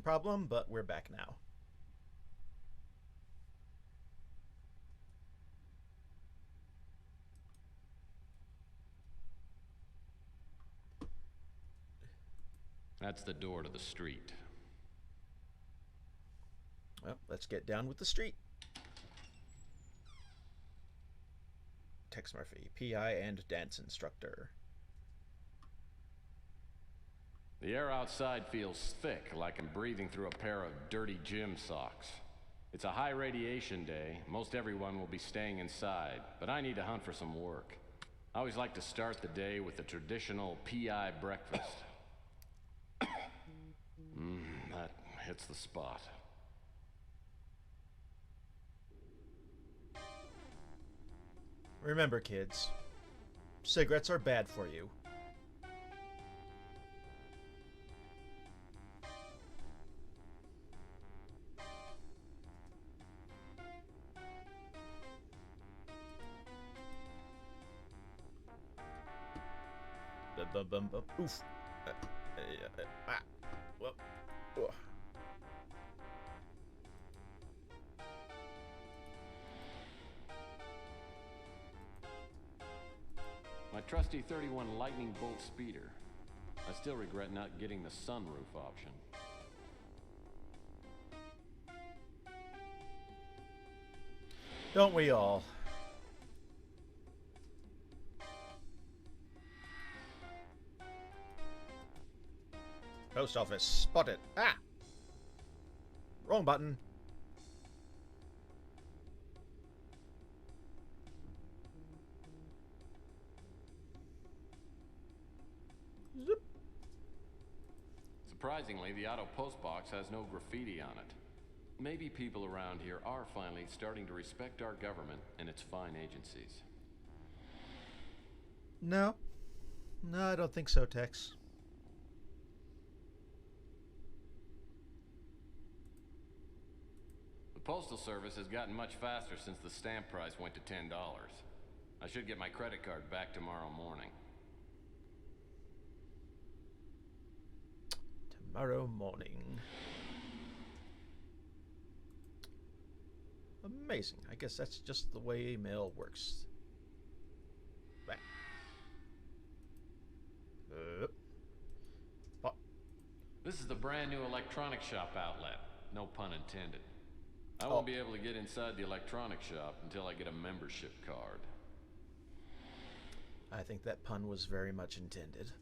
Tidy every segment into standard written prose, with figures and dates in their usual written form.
problem, but we're back now. That's the door to the street. Well, let's get down with the street. Tex Murphy, PI and dance instructor. The air outside feels thick, like I'm breathing through a pair of dirty gym socks. It's a high radiation day. Most everyone will be staying inside, but I need to hunt for some work. I always like to start the day with the traditional PI breakfast. That hits the spot. Remember, kids, cigarettes are bad for you. Oof. Well. My trusty 31 Lightning Bolt speeder. I still regret not getting the sunroof option. Don't we all? Post office spotted. Ah! Wrong button. Zip. Surprisingly, the auto post box has no graffiti on it. Maybe people around here are finally starting to respect our government and its fine agencies. No. No, I don't think so, Tex. The Postal Service has gotten much faster since the stamp price went to $10. I should get my credit card back tomorrow morning. Tomorrow morning. Amazing. I guess that's just the way mail works. Back. What? This is the brand new electronic shop outlet. No pun intended. I won't be able to get inside the electronic shop until I get a membership card. I think that pun was very much intended.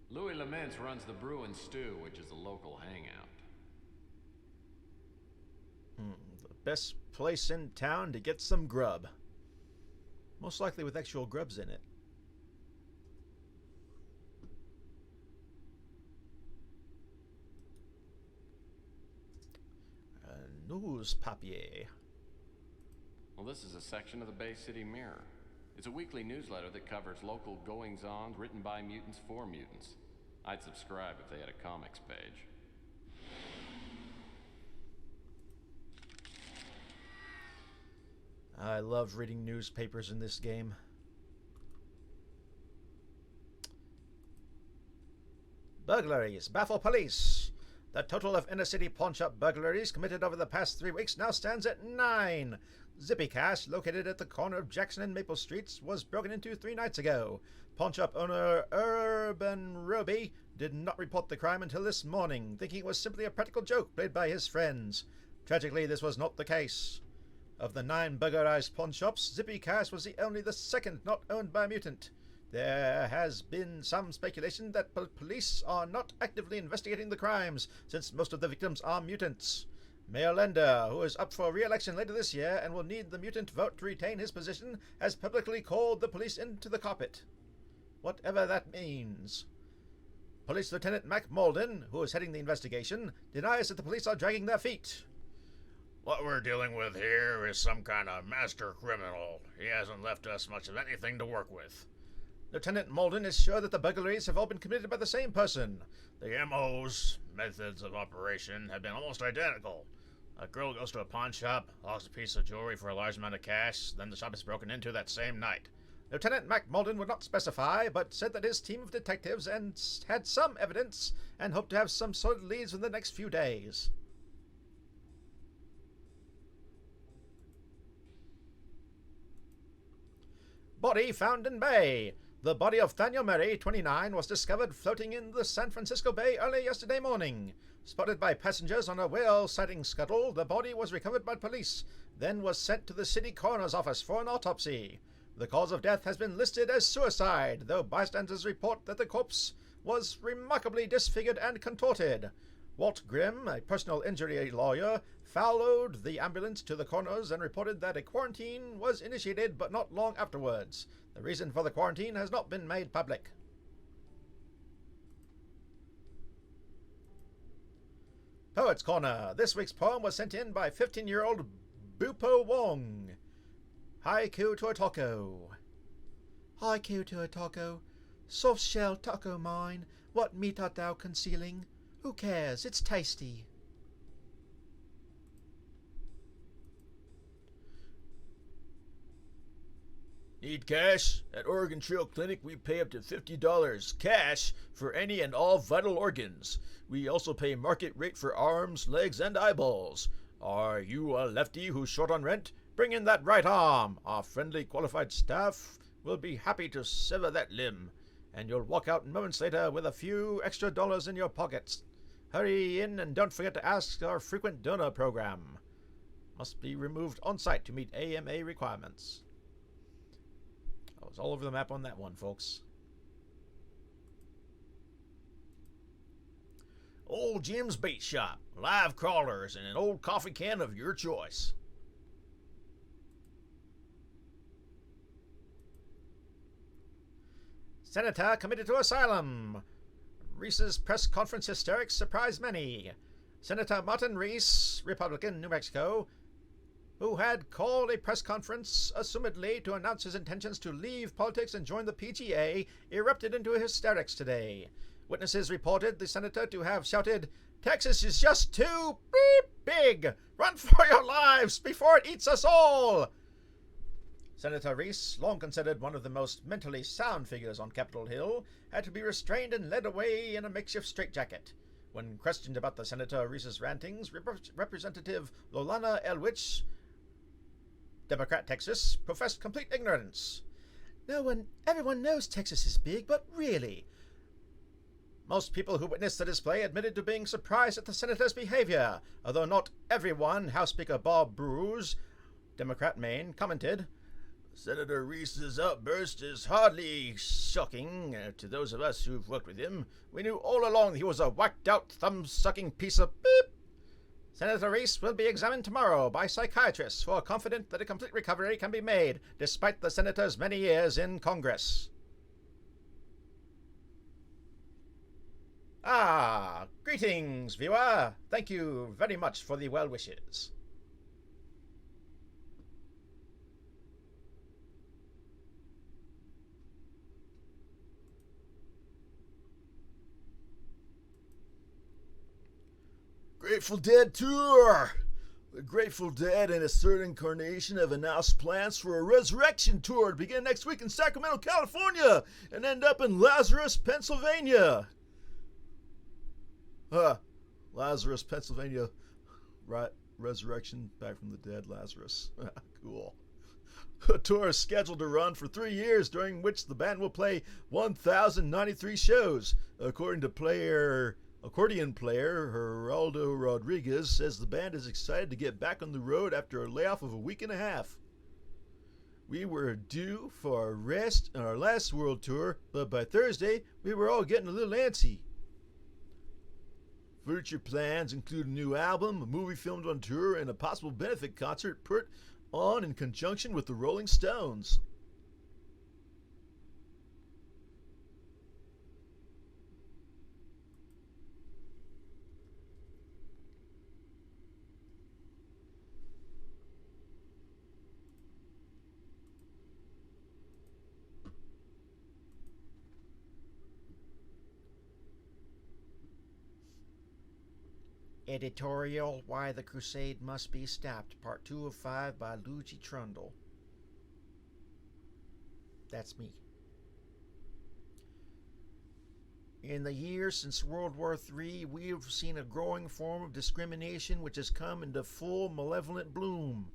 Louis Laments runs the Brew and Stew, which is a local hangout. The best place in town to get some grub. Most likely with actual grubs in it. News papier. Well, this is a section of the Bay City Mirror. It's a weekly newsletter that covers local goings-on written by mutants for mutants. I'd subscribe if they had a comics page. I love reading newspapers in this game. Burglaries baffle police. The total of inner-city pawnshop burglaries committed over the past 3 weeks now stands at 9. Zippy Cash, located at the corner of Jackson and Maple Streets, was broken into 3 nights ago. Pawnshop owner Urban Roby did not report the crime until this morning, thinking it was simply a practical joke played by his friends. Tragically, this was not the case. Of the 9 burglarized pawnshops, Zippy Cash was only the second not owned by a mutant. There has been some speculation that police are not actively investigating the crimes, since most of the victims are mutants. Mayor Lender, who is up for re-election later this year and will need the mutant vote to retain his position, has publicly called the police into the carpet. Whatever that means. Police Lieutenant Mac Malden, who is heading the investigation, denies that the police are dragging their feet. What we're dealing with here is some kind of master criminal. He hasn't left us much of anything to work with. Lieutenant Malden is sure that the burglaries have all been committed by the same person. The MO's, methods of operation, have been almost identical. A girl goes to a pawn shop, lost a piece of jewelry for a large amount of cash, then the shop is broken into that same night. Lieutenant Mac Malden would not specify, but said that his team of detectives had some evidence and hoped to have some solid leads in the next few days. Body found in Bay. The body of Thaniel Murray, 29, was discovered floating in the San Francisco Bay early yesterday morning. Spotted by passengers on a whale sighting scuttle, the body was recovered by police, then was sent to the city coroner's office for an autopsy. The cause of death has been listed as suicide, though bystanders report that the corpse was remarkably disfigured and contorted. Walt Grimm, a personal injury lawyer, followed the ambulance to the coroner's and reported that a quarantine was initiated but not long afterwards. The reason for the quarantine has not been made public. Poets Corner. This week's poem was sent in by 15-year-old Bupo Wong. Haiku to a taco. Haiku to a taco. Soft shell taco mine. What meat art thou concealing? Who cares? It's tasty. Need cash? At Oregon Trail Clinic, we pay up to $50 cash for any and all vital organs. We also pay market rate for arms, legs, and eyeballs. Are you a lefty who's short on rent? Bring in that right arm. Our friendly qualified staff will be happy to sever that limb, and you'll walk out moments later with a few extra dollars in your pockets. Hurry in and don't forget to ask our frequent donor program. Must be removed on site to meet AMA requirements. I was all over the map on that one, folks. Old Jim's Bait Shop. Live crawlers and an old coffee can of your choice. Senator committed to asylum. Reese's press conference hysterics surprised many. Senator Martin Reese, Republican, New Mexico, who had called a press conference assumedly to announce his intentions to leave politics and join the PGA, erupted into hysterics today. Witnesses reported the senator to have shouted, "Texas is just too big! Run for your lives before it eats us all!" Senator Reese, long considered one of the most mentally sound figures on Capitol Hill, had to be restrained and led away in a makeshift straitjacket. When questioned about the Senator Reese's rantings, Representative Lolana Elwich, Democrat, Texas, professed complete ignorance. Everyone knows Texas is big, but really. Most people who witnessed the display admitted to being surprised at the senator's behavior, although not everyone. House Speaker Bob Bruce, Democrat, Maine, commented, "Senator Reese's outburst is hardly shocking to those of us who've worked with him. We knew all along he was a whacked-out, thumb-sucking piece of beep." Senator Reese will be examined tomorrow by psychiatrists who are confident that a complete recovery can be made, despite the senator's many years in Congress. Greetings, viewer. Thank you very much for the well wishes. Grateful Dead Tour! The Grateful Dead and its third incarnation have announced plans for a resurrection tour to begin next week in Sacramento, California, and end up in Lazarus, Pennsylvania. Lazarus, Pennsylvania. Right, resurrection, back from the dead, Lazarus. Cool. The tour is scheduled to run for 3 years, during which the band will play 1,093 shows. According to accordion player Geraldo Rodriguez, says the band is excited to get back on the road after a layoff of a week and a half. We were due for a rest on our last world tour, but by Thursday, we were all getting a little antsy. Future plans include a new album, a movie filmed on tour, and a possible benefit concert put on in conjunction with the Rolling Stones. Editorial Why the Crusade Must Be Stopped, Part 2 of 5 by Luigi Trundle. That's me. In the years since World War III, we have seen a growing form of discrimination which has come into full malevolent bloom.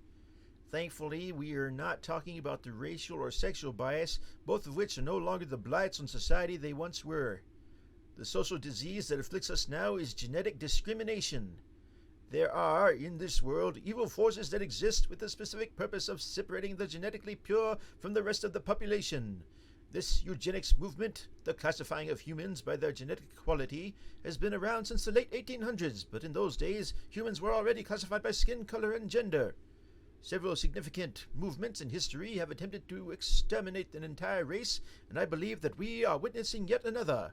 Thankfully, we are not talking about the racial or sexual bias, both of which are no longer the blights on society they once were. The social disease that afflicts us now is genetic discrimination. There are, in this world, evil forces that exist with the specific purpose of separating the genetically pure from the rest of the population. This eugenics movement, the classifying of humans by their genetic quality, has been around since the late 1800s, but in those days, humans were already classified by skin color and gender. Several significant movements in history have attempted to exterminate an entire race, and I believe that we are witnessing yet another.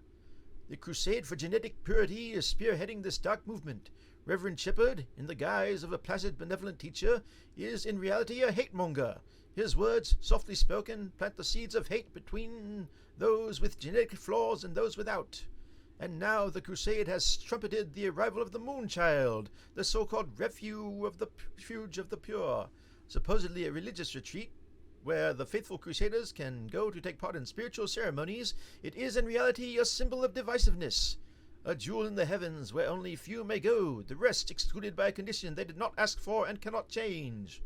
The crusade for genetic purity is spearheading this dark movement. Reverend Shepard, in the guise of a placid, benevolent teacher, is in reality a hate-monger. His words, softly spoken, plant the seeds of hate between those with genetic flaws and those without. And now the crusade has trumpeted the arrival of the Moonchild, the so-called refuge of the pure, supposedly a religious retreat where the faithful crusaders can go to take part in spiritual ceremonies. It is in reality a symbol of divisiveness, a jewel in the heavens where only few may go, the rest excluded by a condition they did not ask for and cannot change.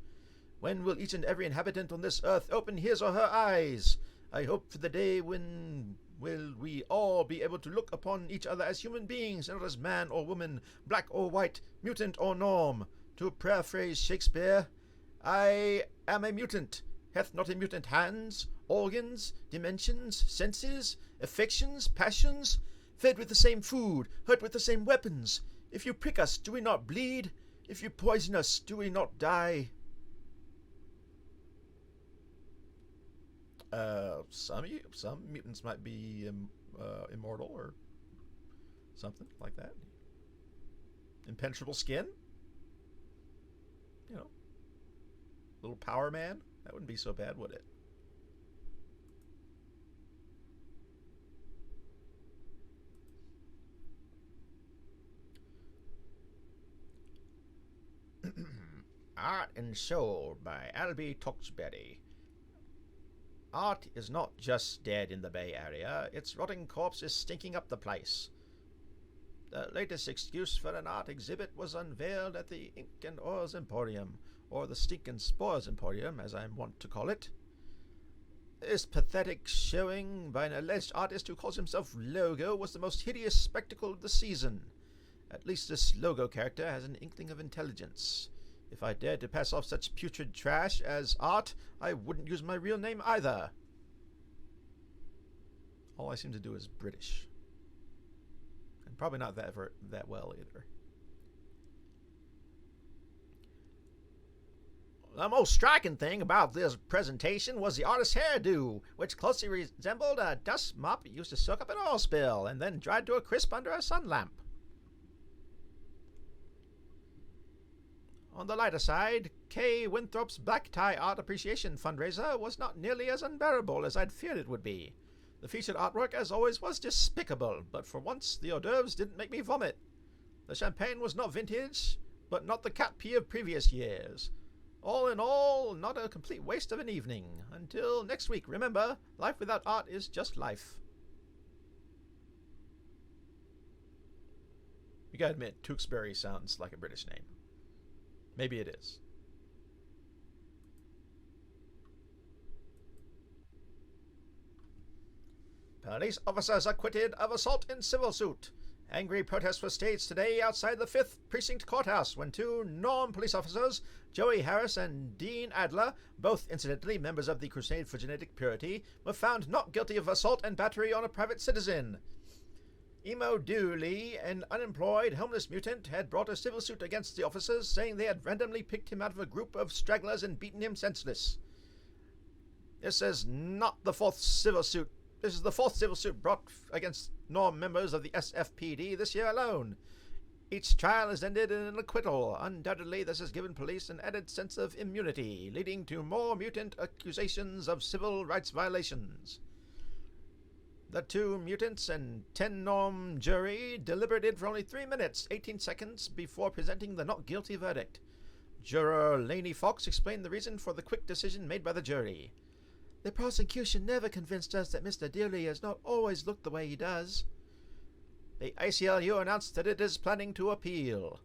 When will each and every inhabitant on this earth open his or her eyes? I hope for the day when will we all be able to look upon each other as human beings, and not as man or woman, black or white, mutant or norm. To paraphrase Shakespeare, I am a mutant. Hath not a mutant hands, organs, dimensions, senses, affections, passions? Fed with the same food, hurt with the same weapons. If you prick us, do we not bleed? If you poison us, do we not die? Some mutants might be immortal or something like that. Impenetrable skin? You know, little Power Man? That wouldn't be so bad, would it? Art and Soul by Albie Tewksbury. Art is not just dead in the Bay Area, its rotting corpse is stinking up the place. The latest excuse for an art exhibit was unveiled at the Ink and Oils Emporium, or the Stink and Spores Emporium, as I wont to call it. This pathetic showing by an alleged artist who calls himself Logo was the most hideous spectacle of the season. At least this Logo character has an inkling of intelligence. If I dared to pass off such putrid trash as art, I wouldn't use my real name either. All I seem to do is British. And probably not that well either. The most striking thing about this presentation was the artist's hairdo, which closely resembled a dust mop used to soak up an oil spill and then dried to a crisp under a sun lamp. On the lighter side, Kay Winthrop's Black Tie Art Appreciation fundraiser was not nearly as unbearable as I'd feared it would be. The featured artwork, as always, was despicable, but for once the hors d'oeuvres didn't make me vomit. The champagne was not vintage, but not the cat pee of previous years. All in all, not a complete waste of an evening. Until next week, remember, life without art is just life. You gotta admit, Tewksbury sounds like a British name. Maybe it is. Police officers acquitted of assault in civil suit. Angry protests were staged today outside the 5th Precinct Courthouse when two Norm police officers, Joey Harris and Dean Adler, both incidentally members of the Crusade for Genetic Purity, were found not guilty of assault and battery on a private citizen. Emo Dooley, an unemployed homeless mutant, had brought a civil suit against the officers, saying they had randomly picked him out of a group of stragglers and beaten him senseless. This is not the fourth civil suit. This is the fourth civil suit brought against Norm members of the SFPD this year alone. Each trial has ended in an acquittal. Undoubtedly, this has given police an added sense of immunity, leading to more mutant accusations of civil rights violations. The two mutants and 10 Norm jury deliberated for only 3 minutes, 18 seconds before presenting the not guilty verdict. Juror Laney Fox explained the reason for the quick decision made by the jury. The prosecution never convinced us that Mr. Dearly has not always looked the way he does. The ACLU announced that it is planning to appeal.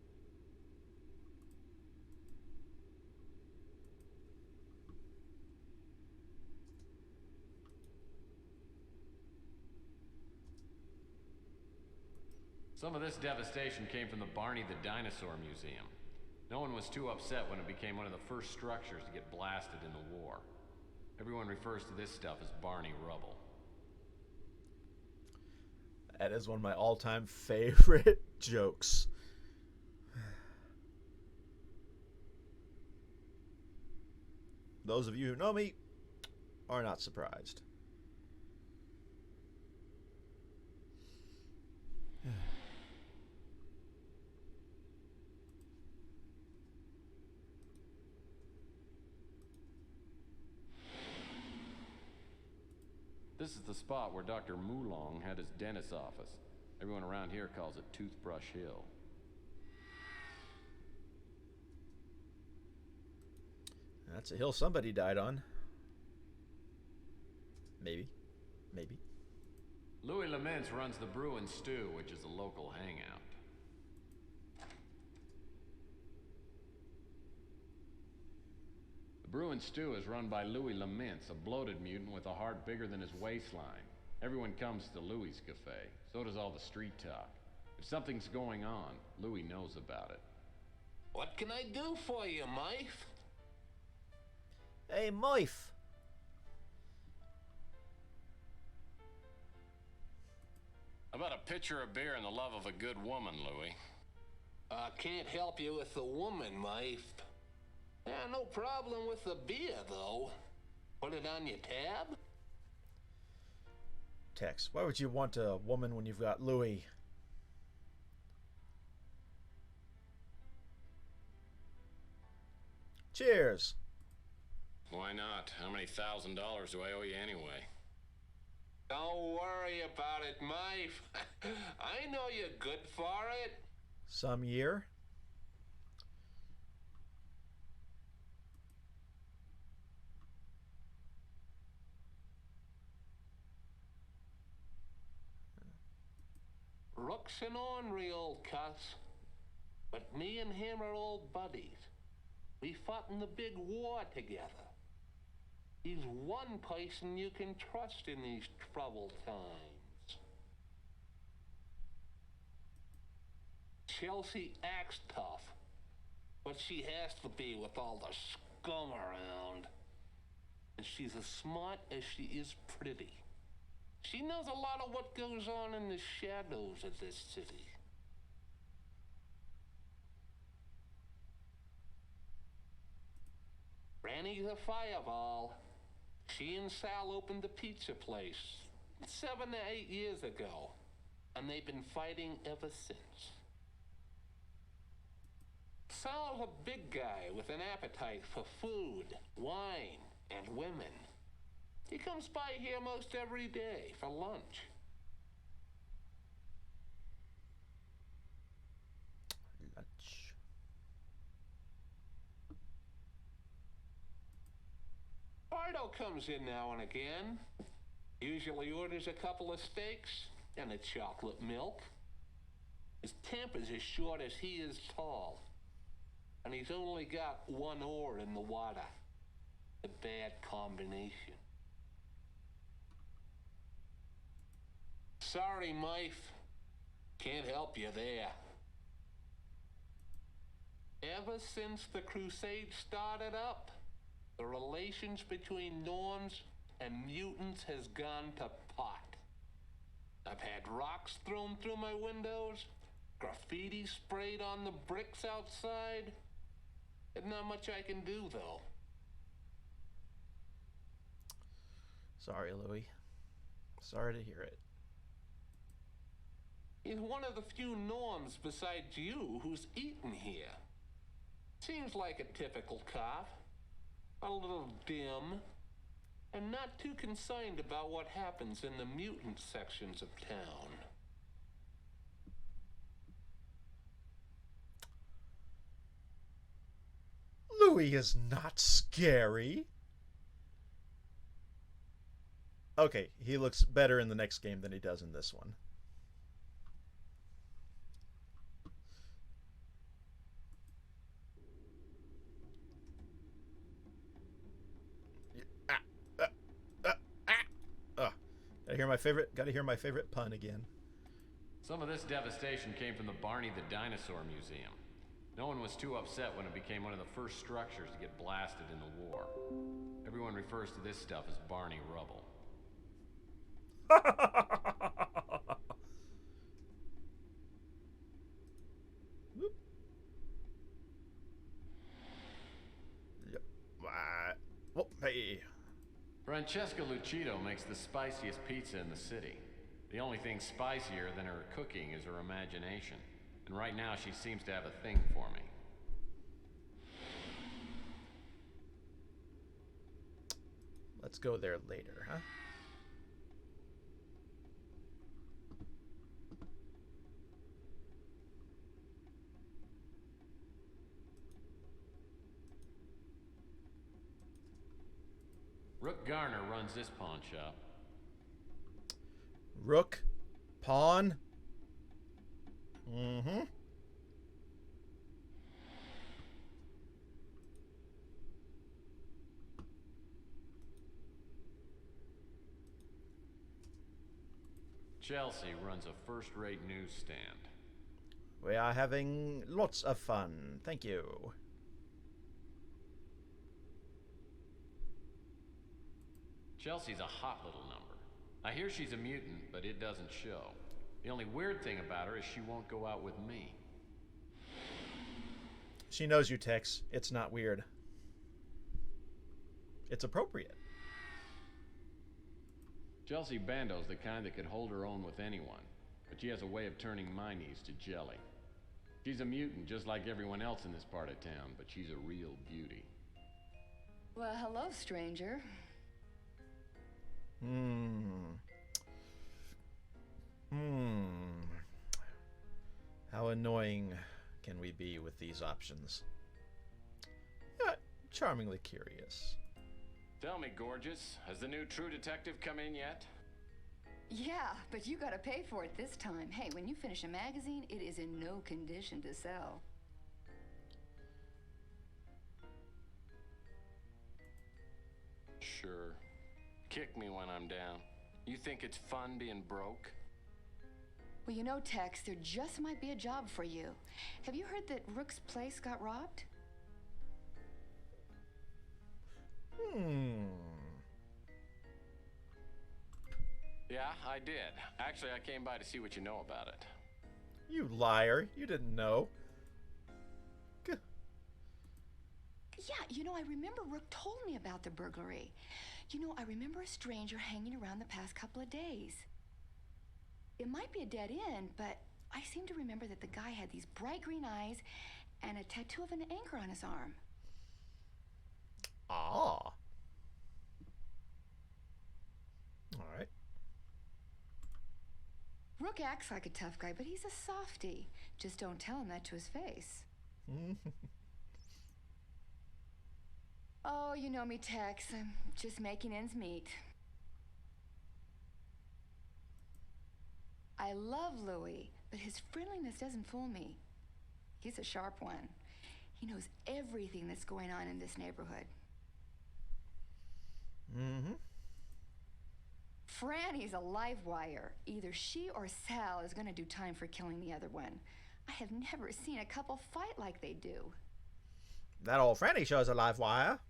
Some of this devastation came from the Barney the Dinosaur Museum. No one was too upset when it became one of the first structures to get blasted in the war. Everyone refers to this stuff as Barney rubble. That is one of my all-time favorite jokes. Those of you who know me are not surprised. This is the spot where Dr. Mulong had his dentist's office. Everyone around here calls it Toothbrush Hill. That's a hill somebody died on. Maybe. Maybe. Louis Laments runs the Brew and Stew, which is a local hangout. The Brew and Stew is run by Louis Laments, a bloated mutant with a heart bigger than his waistline. Everyone comes to Louis' cafe. So does all the street talk. If something's going on, Louis knows about it. What can I do for you, Mike? Hey, Mife. How about a pitcher of beer and the love of a good woman, Louis? I can't help you with the woman, Mike. Yeah, no problem with the beer, though. Put it on your tab? Tex, why would you want a woman when you've got Louis? Cheers. Why not? How many $1,000 do I owe you anyway? Don't worry about it, Mike. I know you're good for it. Some year. Rook's an ornery old cuss, but me and him are old buddies. We fought in the big war together. He's one person you can trust in these troubled times. Chelsea acts tough, but she has to be with all the scum around. And she's as smart as she is pretty. She knows a lot of what goes on in the shadows of this city. Granny's a fireball. She and Sal opened a pizza place 7 to 8 years ago, and they've been fighting ever since. Sal's a big guy with an appetite for food, wine, and women. He comes by here most every day for lunch. Lunch. Bardo comes in now and again. Usually orders a couple of steaks and a chocolate milk. His temper's as short as he is tall. And he's only got one oar in the water. A bad combination. Sorry, Mike. Can't help you there. Ever since the crusade started up, the relations between norms and mutants has gone to pot. I've had rocks thrown through my windows, graffiti sprayed on the bricks outside. There's not much I can do, though. Sorry, Louis. Sorry to hear it. He's one of the few norms besides you who's eaten here. Seems like a typical cop. A little dim, and not too concerned about what happens in the mutant sections of town. Louis is not scary. Okay, he looks better in the next game than he does in this one. Gotta hear my favorite pun again. Some of this devastation came from the Barney the Dinosaur Museum. No one was too upset when it became one of the first structures to get blasted in the war. Everyone refers to this stuff as Barney rubble. Oh, hey. Francesca Lucido makes the spiciest pizza in the city. The only thing spicier than her cooking is her imagination. And right now she seems to have a thing for me. Let's go there later, huh? Rook Garner runs this pawn shop. Rook? Pawn? Mm-hmm. Chelsea runs a first-rate newsstand. We are having lots of fun. Thank you. Chelsea's a hot little number. I hear she's a mutant, but it doesn't show. The only weird thing about her is she won't go out with me. She knows you, Tex. It's not weird. It's appropriate. Chelsea Bando's the kind that could hold her own with anyone, but she has a way of turning my knees to jelly. She's a mutant just like everyone else in this part of town, but she's a real beauty. Well, hello, stranger. How annoying can we be with these options? Yeah, charmingly curious. Tell me, gorgeous, has the new True Detective come in yet? Yeah, but you gotta pay for it this time. Hey, when you finish a magazine, it is in no condition to sell. Sure. Kick me when I'm down. You think it's fun being broke? Well, you know, Tex, there just might be a job for you. Have you heard that Rook's place got robbed? Yeah, I did. Actually, I came by to see what you know about it. You liar. You didn't know. Yeah, you know, I remember Rook told me about the burglary. You know, I remember a stranger hanging around the past couple of days. It might be a dead end, but I seem to remember that the guy had these bright green eyes and a tattoo of an anchor on his arm. Ah. All right. Rook acts like a tough guy, but he's a softie. Just don't tell him that to his face. Oh, you know me, Tex. I'm just making ends meet. I love Louis, but his friendliness doesn't fool me. He's a sharp one. He knows everything that's going on in this neighborhood. Franny's a live wire. Either she or Sal is going to do time for killing the other one. I have never seen a couple fight like they do. That old Franny shows a live wire.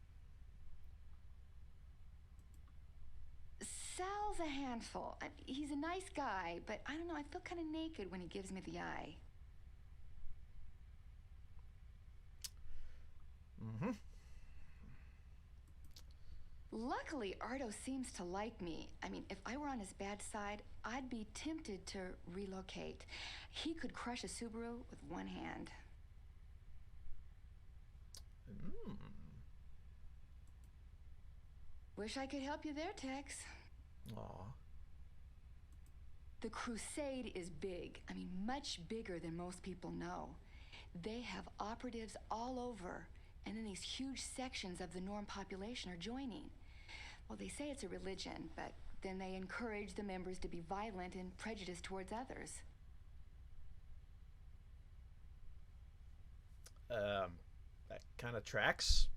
Sal's a handful. He's a nice guy, but I don't know, I feel kind of naked when he gives me the eye. Luckily, Ardo seems to like me. I mean, if I were on his bad side, I'd be tempted to relocate. He could crush a Subaru with one hand. Wish I could help you there, Tex. Aw. The Crusade is big. I mean, much bigger than most people know. They have operatives all over, and then these huge sections of the Norm population are joining. Well, they say it's a religion, but then they encourage the members to be violent and prejudiced towards others. That kind of tracks.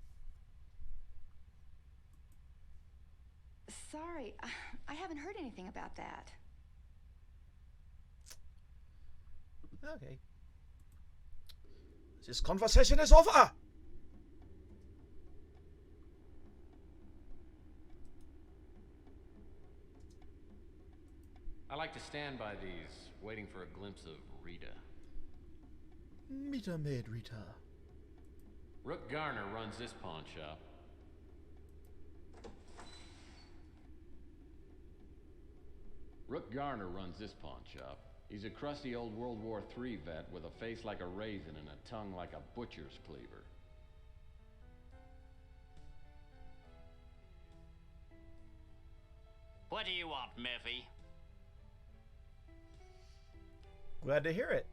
Sorry, I haven't heard anything about that. Okay. This conversation is over! I like to stand by these, waiting for a glimpse of Rita. Meter maid Rita. Rook Garner runs this pawn shop. Rook Garner runs this pawn shop. He's a crusty old World War III vet with a face like a raisin and a tongue like a butcher's cleaver. What do you want, Murphy? Glad to hear it.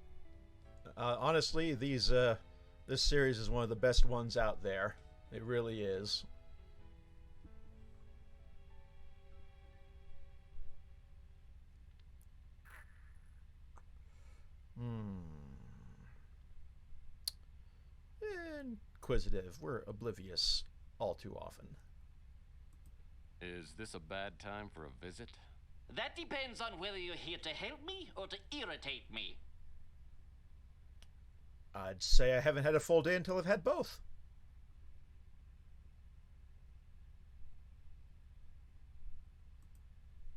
Honestly, this series is one of the best ones out there. It really is. Inquisitive. We're oblivious all too often. Is this a bad time for a visit? That depends on whether you're here to help me or to irritate me. I'd say I haven't had a full day until I've had both.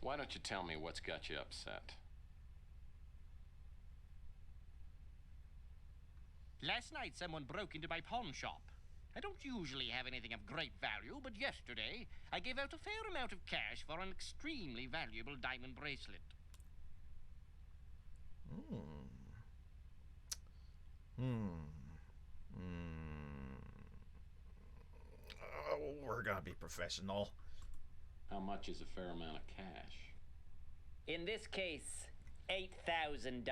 Why don't you tell me what's got you upset? Last night someone broke into my pawn shop. I don't usually have anything of great value, but yesterday I gave out a fair amount of cash for an extremely valuable diamond bracelet. Oh, we're gonna be professional. How much is a fair amount of cash? In this case, $8,000.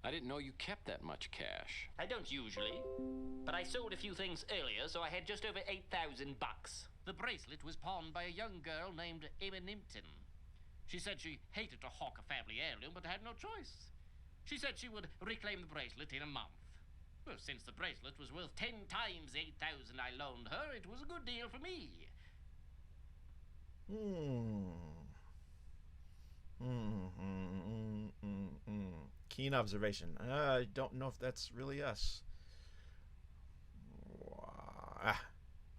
I didn't know you kept that much cash. I don't usually, but I sold a few things earlier, so I had just over $8,000. The bracelet was pawned by a young girl named Emma Nimpton. She said she hated to hawk a family heirloom, but had no choice. She said she would reclaim the bracelet in a month. Well, since the bracelet was worth 10 times the $8,000 I loaned her, it was a good deal for me. Keen observation. I don't know if that's really us.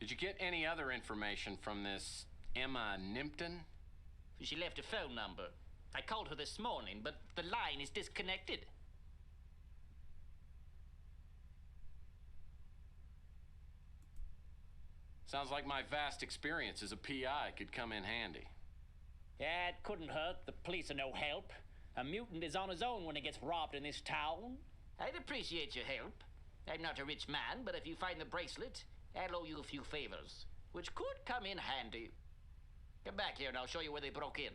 Did you get any other information from this Emma Nimpton? She left a phone number. I called her this morning, but the line is disconnected. Sounds like my vast experience as a PI could come in handy. Yeah, it couldn't hurt. The police are no help. A mutant is on his own when he gets robbed in this town. I'd appreciate your help. I'm not a rich man, but if you find the bracelet, I'll owe you a few favors, which could come in handy. Come back here and I'll show you where they broke in.